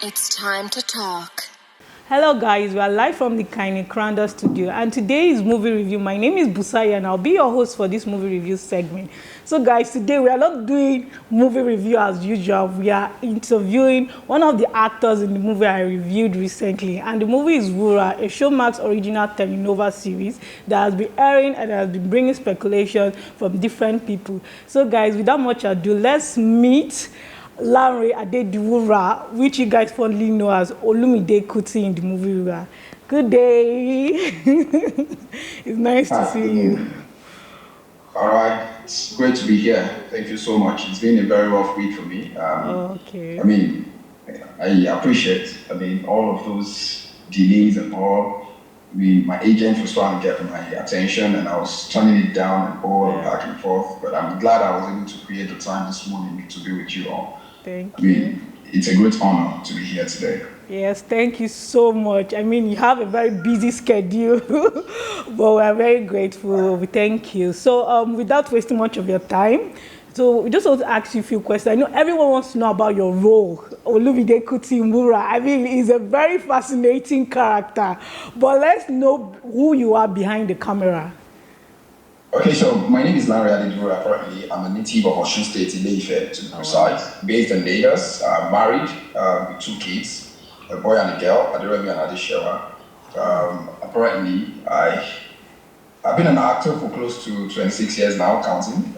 It's time to talk. Hello guys, we are live from the Kaine Kranda studio and today is movie review. My name is Busaya and I'll be your host for this movie review segment. So guys, today we are not doing movie review as usual. We are interviewing one of the actors in the movie I reviewed recently, and the movie is Wura, a Showmax original telenova series that has been airing and has been bringing speculation from different people. So guys, without much ado, let's meet Lanre Adediwura, which you guys fondly know as Olumide Kuti in the movie Wura. Good day. It's nice to see you. All right, it's great to be here. Thank you so much. It's been a very rough week for me. Okay. I appreciate, all of those delays and all. My agent was trying to get my attention and I was turning it down and all back and forth. But I'm glad I was able to create the time this morning to be with you all. Thank you. It's a great honor to be here today. Yes, thank you so much. You have a very busy schedule, but we're very grateful. We thank you. So, without wasting much of your time, so we just want to ask you a few questions. I know everyone wants to know about your role, Olumide Kuti in Wura. He's a very fascinating character, but let's know who you are behind the camera. Okay, so my name is Lanre Adediwura. Currently, I'm a native of Osun State, Ile-Ife, to be precise, based in Lagos. Married with 2 kids, a boy and a girl, Aderemi and Adeshewa. Apparently, I've been an actor for close to 26 years now, counting.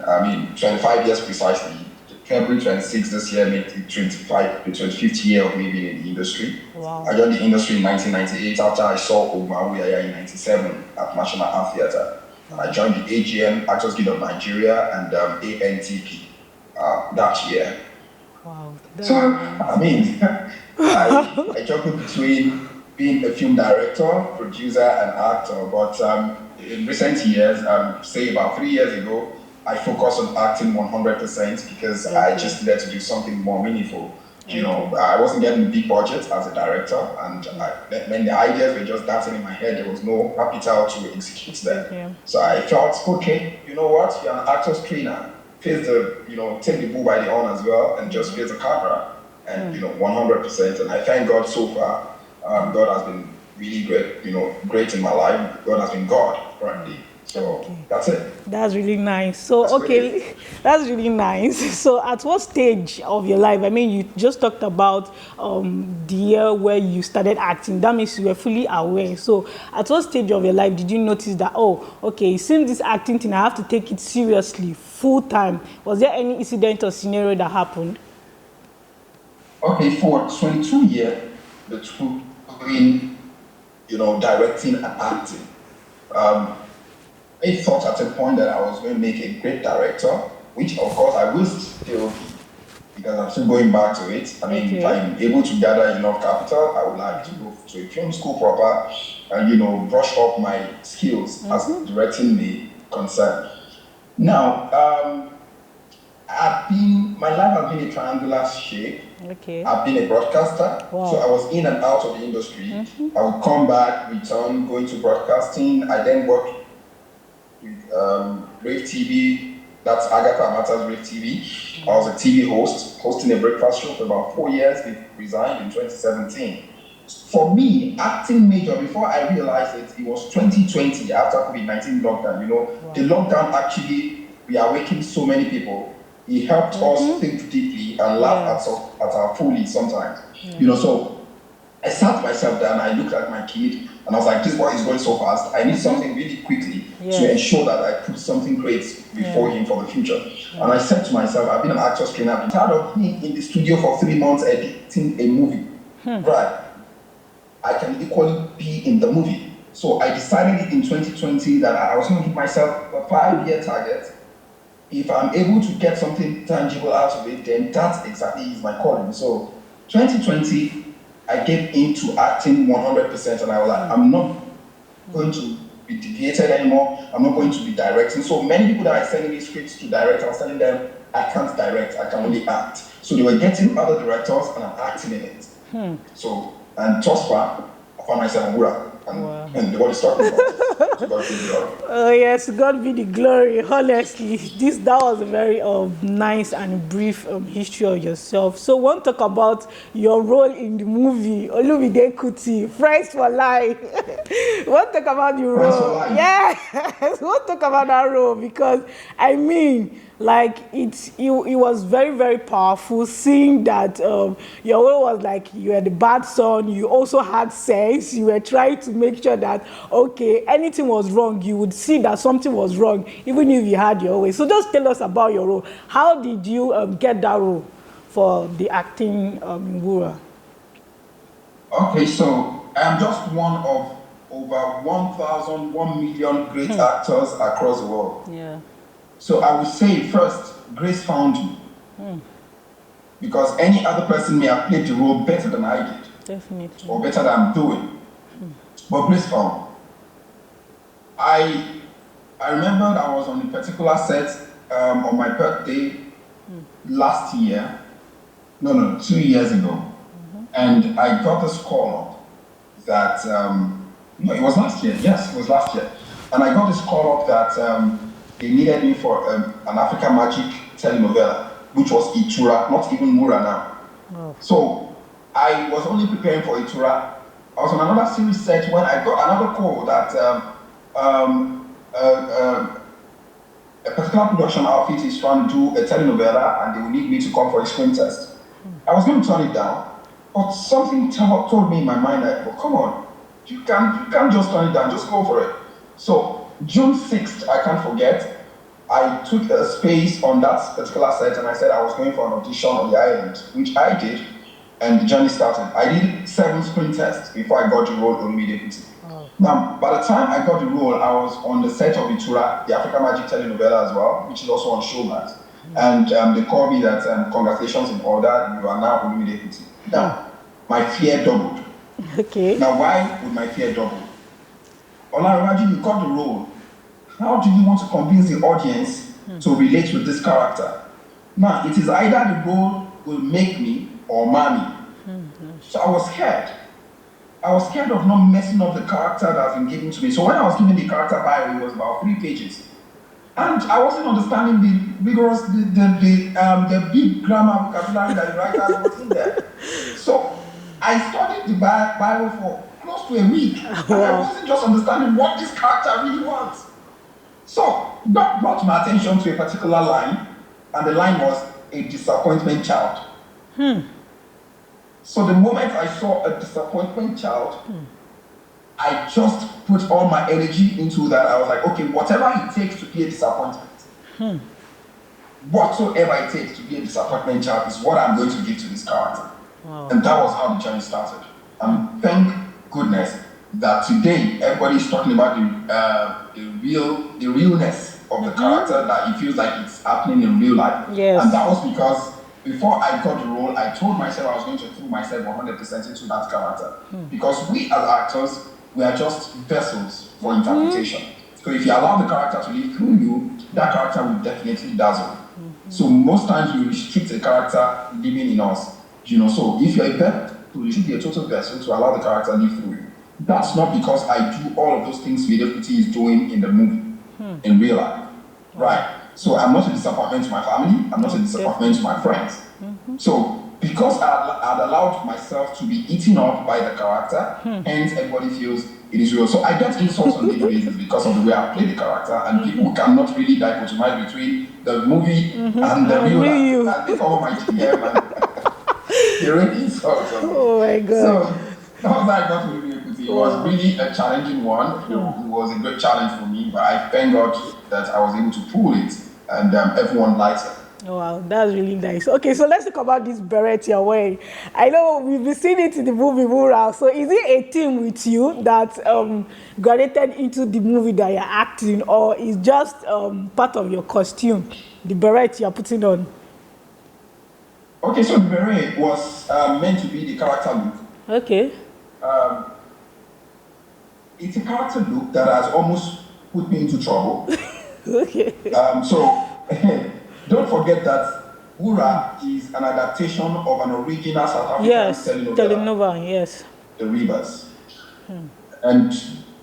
25 years precisely. February 26 this year made the 25th year of me being in the industry. Wow. I joined the industry in 1998 after I saw Ogumawuyaya in 97 at National Art Theatre. I joined the AGN, Actors Guild of Nigeria, and ANTP that year. Wow. So, I juggle between being a film director, producer, and actor. But in recent years, say about 3 years ago, I focused on acting 100% because I just needed to do something more meaningful. I wasn't getting big budgets as a director, and when the ideas were just dancing in my head, there was no capital to execute them. Yeah. So I felt, okay, you know what? You're an actor's trainer. Take the bull by the horn as well, and just face the camera, and 100%. And I thank God so far. God has been really great, great in my life. God has been God currently. So that's it. That's really nice. So, that's really nice. So, at what stage of your life, you just talked about the year where you started acting. That means you were fully aware. So, at what stage of your life did you notice that, it seems this acting thing, I have to take it seriously, full time? Was there any incident or scenario that happened? Okay, for 22 years, between, directing and acting, I thought at a point that I was going to make a great director, which of course I will still be, because I'm still going back to it. If I'm able to gather enough capital, I would like to go to a film school proper and, brush up my skills as directing the concern. Now, my life has been a triangular shape. Okay. I've been a broadcaster, wow. So I was in and out of the industry. I would come back, return, go into broadcasting. I then worked with Rave TV, that's Agatha Matters Rave TV. I was a TV host, hosting a breakfast show for about 4 years. We resigned in 2017. For me, acting major, before I realized it was 2020 after COVID-19 lockdown. Wow. The lockdown actually reawakened so many people. It helped us think deeply and laugh at our folly sometimes. So I sat myself down, I looked at my kid, and I was like, this boy is going so fast. I need something really quickly to ensure that I put something great before him for the future. And I said to myself, I've been an actor's trainer. I've been tired of being in the studio for 3 months editing a movie. Right. I can equally be in the movie. So I decided in 2020 that I was going to give myself a 5-year target. If I'm able to get something tangible out of it, then that exactly is my calling. So 2020, I get into acting 100%, and I was like, I'm not going to be deviated anymore. I'm not going to be directing. So many people that are sending me scripts to direct, I was telling them, I can't direct, I can only act. So they were getting other directors, and I'm acting in it. So, and thus far, I found myself in Wura. and what it's talking about. To God be the glory. Oh yes, God be the glory. Honestly, that was a very nice and brief history of yourself. So, we want to talk about your role in the movie Olumide Kuti, Friends for Life. We want to talk about your Friends for role. Life. Yes, we want to talk about that role because I mean, like it was very, very powerful seeing that your role was like you were the bad son, you also had sex, you were trying to make sure that okay, anything was wrong, you would see that something was wrong even if you had your way. So just tell us about your role. How did you get that role for the acting in Wura? Okay, so I'm just one of over 1 million great actors across the world. Yeah. So I would say first, grace found me. Because any other person may have played the role better than I did. Definitely. Or better than I'm doing. But grace found me. I remember I was on a particular set on my birthday last year. No, 2 years ago. And I got this call up that, no, it was last year. Yes, it was last year. And I got this call up that they needed me for an African Magic telenovela, which was Itura, not even Wura now. Oh. So I was only preparing for Itura. I was on another series set when I got another call that a particular production outfit is trying to do a telenovela and they will need me to come for a screen test. I was going to turn it down, but something told me in my mind that, oh, come on, you can't just turn it down, just go for it. So June 6th, I can't forget, I took a space on that particular set and I said I was going for an audition on the island, which I did, and the journey started. I did 7 screen tests before I got the role immediately. Oh. Now, by the time I got the role, I was on the set of Itura, the African Magic telenovela as well, which is also on Showmax. And they called me that, congratulations in order, you are now Olumide. Now, my fear doubled. Okay. Now, why would my fear double? Olumide, you got the role. How do you want to convince the audience to relate with this character? Now, it is either the role will make me or mar me. So I was scared. I was scared of not messing up the character that has been given to me. So when I was given the character bio, it was about 3 pages. And I wasn't understanding the rigorous, the big grammar vocabulary that the writer was in there. So I studied the bio for close to a week. And I wasn't just understanding what this character really wants. So that brought my attention to a particular line, and the line was a disappointment child. So the moment I saw a disappointment child, I just put all my energy into that. I was like, okay, whatever it takes to be a disappointment, whatsoever it takes to be a disappointment child is what I'm going to give to this character. Wow. And that was how the journey started. And thank goodness that today everybody's talking about the realness of the character, that it feels like it's happening in real life. Yes. And that was because before I got the role, I told myself I was going to throw myself 100% into that character. Because we as actors, we are just vessels for interpretation. So if you allow the character to live through you, that character will definitely dazzle. So most times we restrict a character living in us. So if you're a vessel, you should be a total vessel to allow the character to live through you. That's not because I do all of those things Kuti is doing in the movie, in real life. Right? So I'm not a disappointment to my family, I'm not a disappointment to my friends. So because I'd allowed myself to be eaten up by the character, hence everybody feels it is real. So I get insults on daily basis because of the way I play the character, and people cannot really dichotomize between the movie and the real life. And they follow my TM and they really insults on me. Oh my God. So that was how I got to Kuti. It was really a challenging one. It was a great challenge for me, but I thank God that I was able to pull it, and everyone likes it. Oh, wow, that's really nice. Okay, so let's talk about this beret you're wearing. I know we've been seeing it in the movie Wura. So is it a team with you that graduated into the movie that you're acting, or is just part of your costume, the beret you're putting on? Okay, so the beret was meant to be the character look. Okay. It's a character look that has almost put me into trouble. Okay. So don't forget that Wura is an adaptation of an original South African telenovela. Yes. The Rivers. And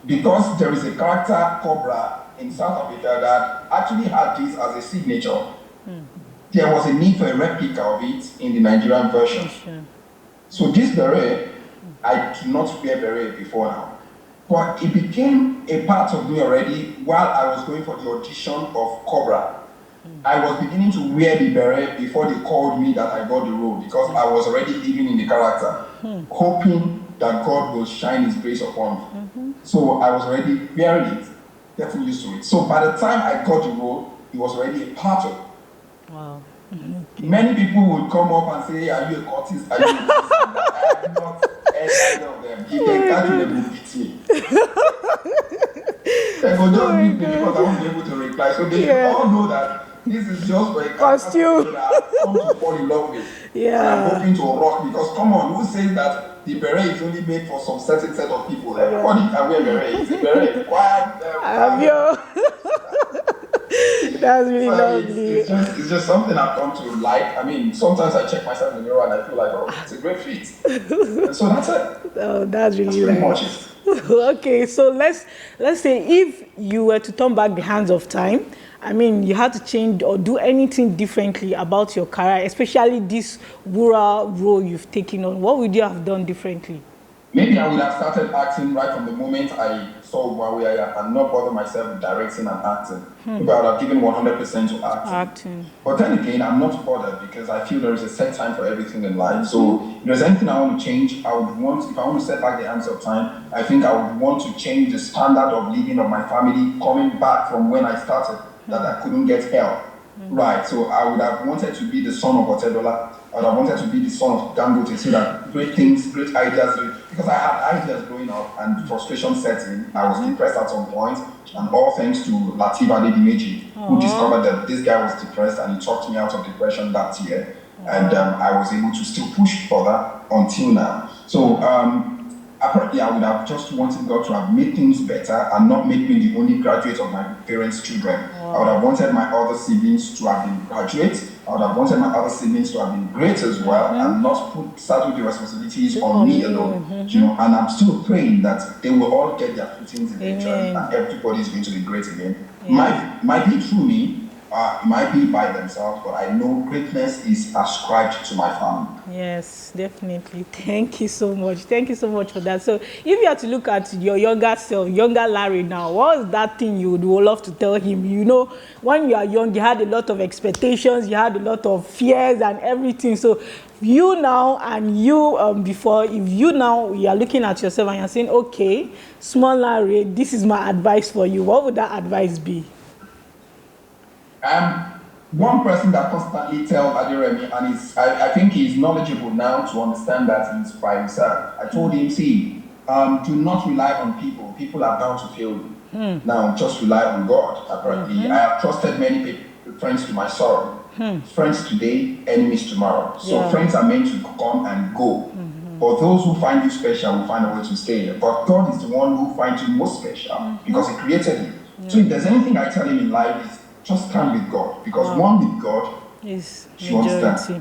because there is a character Cobra in South Africa that actually had this as a signature, there was a need for a replica of it in the Nigerian version. Sure. So this beret, I did not wear beret before now. But it became a part of me already while I was going for the audition of Cobra. I was beginning to wear the beret before they called me that I got the role, because I was already living in the character, hoping that God will shine His grace upon me. So I was already wearing it, getting used to it. So by the time I got the role, it was already a part of it. Wow. Many people would come up and say, "Are you a Curtis? Are you a Curtis?" I am not any of them. If they catch me, they will beat me. They will just beat me because I won't be able to reply. So they all know that this is just for a costume that I've come to fall in love with. Yeah. And I'm hoping to rock, because come on, who says that the beret is only made for some certain set of people? Everybody can wear beret. It's a beret. That's really lovely. It's just something I've come to like. I mean, sometimes I check myself in the mirror and I feel like, oh, it's a great fit. And so that's it. Oh, that's really pretty nice. much it. Okay, so let's say if you were to turn back the hands of time, I mean, you had to change or do anything differently about your career, especially this Wura role you've taken on, what would you have done differently? Maybe I would have started acting right from the moment I saw Wura and not bother myself with directing and acting. Maybe I would have given 100% to acting. But then again, I'm not bothered, because I feel there is a set time for everything in life. So if there's anything I want to change, if I want to set back the hands of time, I think I would want to change the standard of living of my family coming back from when I started, that I couldn't get help. Right, so I would have wanted to be the son of Otedola. I would have wanted to be the son of Dangote, so that great things, great ideas, because I had ideas growing up and frustration setting. I was depressed at some point, and all thanks to Lateef Adedimeji, who discovered that this guy was depressed, and he talked me out of depression that year. And I was able to still push further until now. So apparently I would have just wanted God to have made things better and not make me the only graduate of my parents' children. I would have wanted my other siblings to have been graduates. I would have wanted my other siblings to have been great as well, and not saddle the responsibilities on me alone. You know, and I'm still praying that they will all get their footings eventually, and everybody is going to be great again. Might be through me, might be by themselves, but I know greatness is ascribed to my family. Yes, definitely. Thank you so much. Thank you so much for that. So if you had to look at your younger self, younger Larry now, what is that thing you would love to tell him? You know, when you are young, you had a lot of expectations, you had a lot of fears and everything. So you now and you before, if you now, you are looking at yourself and you're saying, okay, small Larry, this is my advice for you. What would that advice be? One person that constantly tells Adiremi, and I think he's knowledgeable now to understand that he's by himself. I told him, see, do not rely on people. People are bound to fail you. Now, just rely on God. Apparently, I have trusted many people, friends to my sorrow. Friends today, enemies tomorrow. So friends are meant to come and go. But those who find you special will find a way to stay. But God is the one who finds you most special, because He created you. So if there's anything I tell him in life, is just stand with God, because one with God is majority.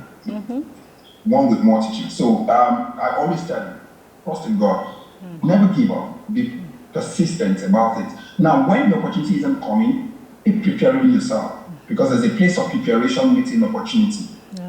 One with multitude. So I always tell you, trust in God. Never give up. Be persistent about it. Now, when the opportunity isn't coming, keep preparing yourself, because there's a place of preparation meeting opportunity.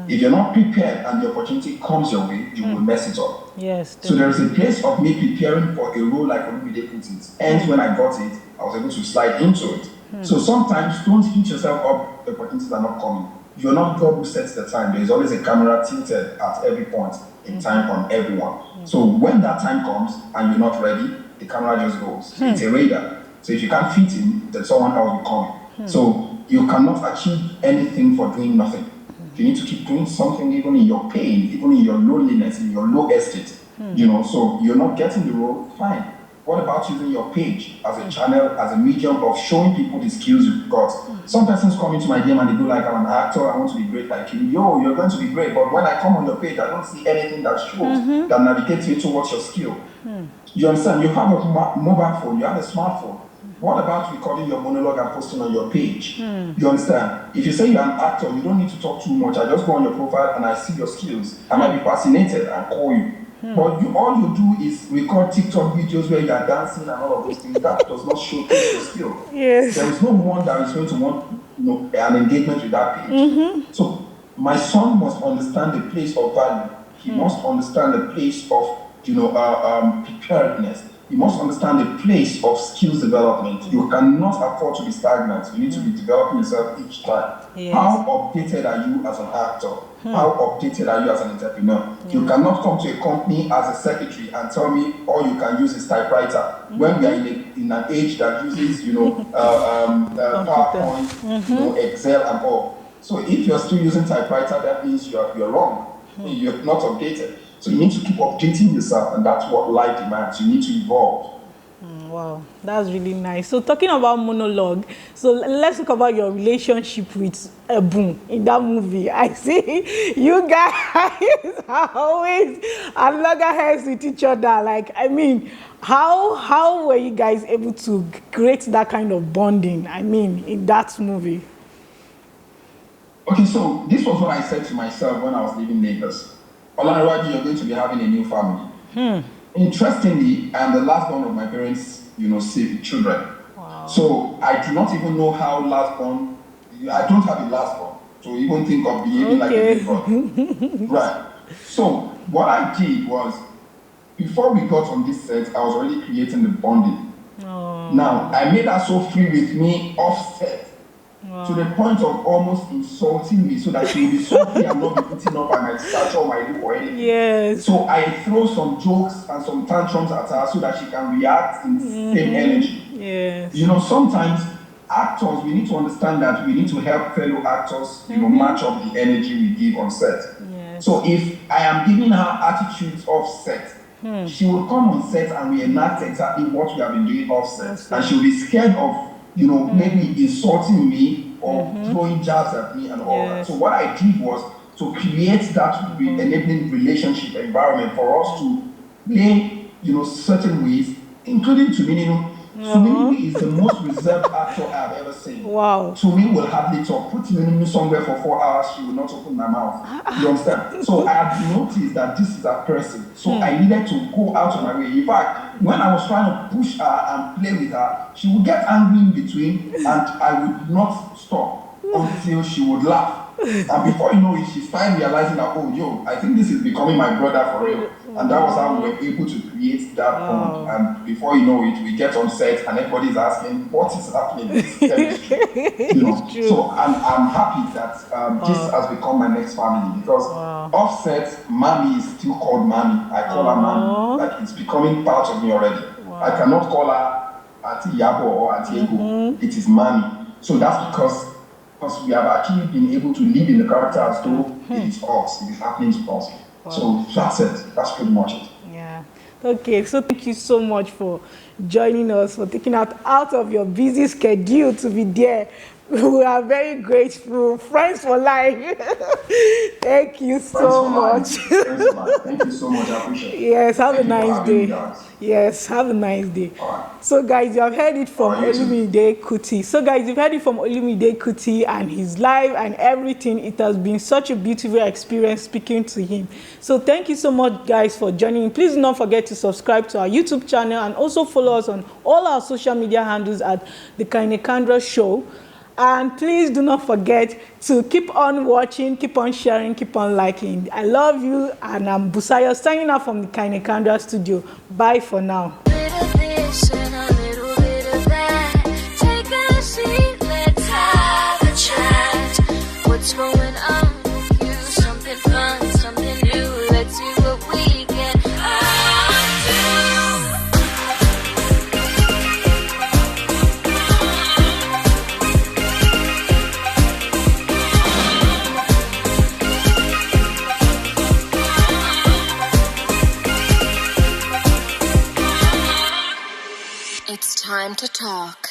If you're not prepared and the opportunity comes your way, you will mess it up. Yes. So there is a place of me preparing for a role like Olumide put it. And when I got it, I was able to slide into it. So sometimes don't hit yourself up, the opportunities are not coming. You're not God who sets the time. There is always a camera tilted at every point in time on everyone. So when that time comes and you're not ready, the camera just goes. It's a radar. So if you can't fit in, then someone else will come. So you cannot achieve anything for doing nothing. You need to keep doing something, even in your pain, even in your loneliness, in your low estate. You know, so you're not getting the role, fine. What about using your page as a channel, as a medium of showing people the skills you've got? Some persons come into my DM and they go like, I'm an actor, I want to be great like you. Yo, you're going to be great, but when I come on your page, I don't see anything that shows, that navigates you towards your skill. You understand? You have a mobile phone, you have a smartphone. What about recording your monologue and posting on your page? You understand? If you say you're an actor, you don't need to talk too much. I just go on your profile and I see your skills. I might be fascinated and call you. But all you do is record TikTok videos where you are dancing and all of those things. That does not showcase your skill. Yes. There is no one that is going to want an engagement with that page. So my son must understand the place of value. He must understand the place of preparedness. You must understand the place of skills development. You cannot afford to be stagnant. You need to be developing yourself each time. Yes. How updated are you as an actor? How updated are you as an entrepreneur? You cannot come to a company as a secretary and tell me all you can use is typewriter. When we are in an age that uses, PowerPoint, Excel and all. So if you're still using typewriter, that means you're wrong. You're not updated. So you need to keep updating yourself, and that's what life demands. You need to evolve. Wow, that's really nice. So talking about monologue, so let's talk about your relationship with Ebun in that movie. I see you guys are always at loggerheads with each other. Like, I mean, how were you guys able to create that kind of bonding, I mean, in that movie? Okay, so this was what I said to myself when I was leaving Lagos. Olumide, you're going to be having a new family. Interestingly, I'm the last born of my parents, children. Wow. So I do not even know how last born. I don't have a last born, so even think of behaving like a big brother. Right. So what I did was, before we got on this set, I was already creating the bonding. Oh. Now I made her so free with me offset. Wow. To the point of almost insulting me, so that she will be so free and not be beaten up by my stature or my lip or anything. Yes. So I throw some jokes and some tantrums at her so that she can react in the same energy. Yes. Sometimes actors, we need to understand that we need to help fellow actors, match up the energy we give on set. Yes. So if I am giving her attitudes off set, she will come on set and reenact exactly what we have been doing off set. And she'll be scared of maybe insulting me or throwing jabs at me and all that. So what I did was to create that enabling relationship environment for us to play, certain ways, including Tumini. Tumini is the most reserved actor I've ever seen. Wow. Tumini will hardly talk. Put Tumini somewhere for 4 hours, she will not open my mouth. You understand? So I have noticed that this is a person. So I needed to go out of my way. In fact, when I was trying to push her and play with her, she would get angry in between, and I would not stop until she would laugh. And before you know it, she started realizing that, I think this is becoming my brother for real. And that was how we were able to create that bond. And before you know it, we get on set and everybody's asking, what is happening? This chemistry. So I'm happy that this has become my next family, because offset, Mami is still called Mami. I call her Mami. Like, it's becoming part of me already. I cannot call her Auntie Yabo or Auntie Ego. It is Mami. So that's because we have actually been able to live in the character as though it is us, it is happening to us. So that's it. That's pretty much it. Yeah. Okay, so thank you so much for joining us, for taking out of your busy schedule to be there. We are very grateful. Friends for life. Thank you so much. Thank you so much. I appreciate it. Yes, have a nice day. Yes, have a nice day. Right. So guys, you have heard it from Olumide Kuti. So guys, you've heard it from Olumide Kuti and his life and everything. It has been such a beautiful experience speaking to him. So thank you so much guys for joining. Please do not forget to subscribe to our YouTube channel and also follow us on all our social media handles at The Kaine Show. And please do not forget to keep on watching, keep on sharing, keep on liking. I love you, and I'm Busaya signing out from the Kaine studio. Bye for now. What's going on with you? Something fun, something new. Let's see what we can do. It's time to talk.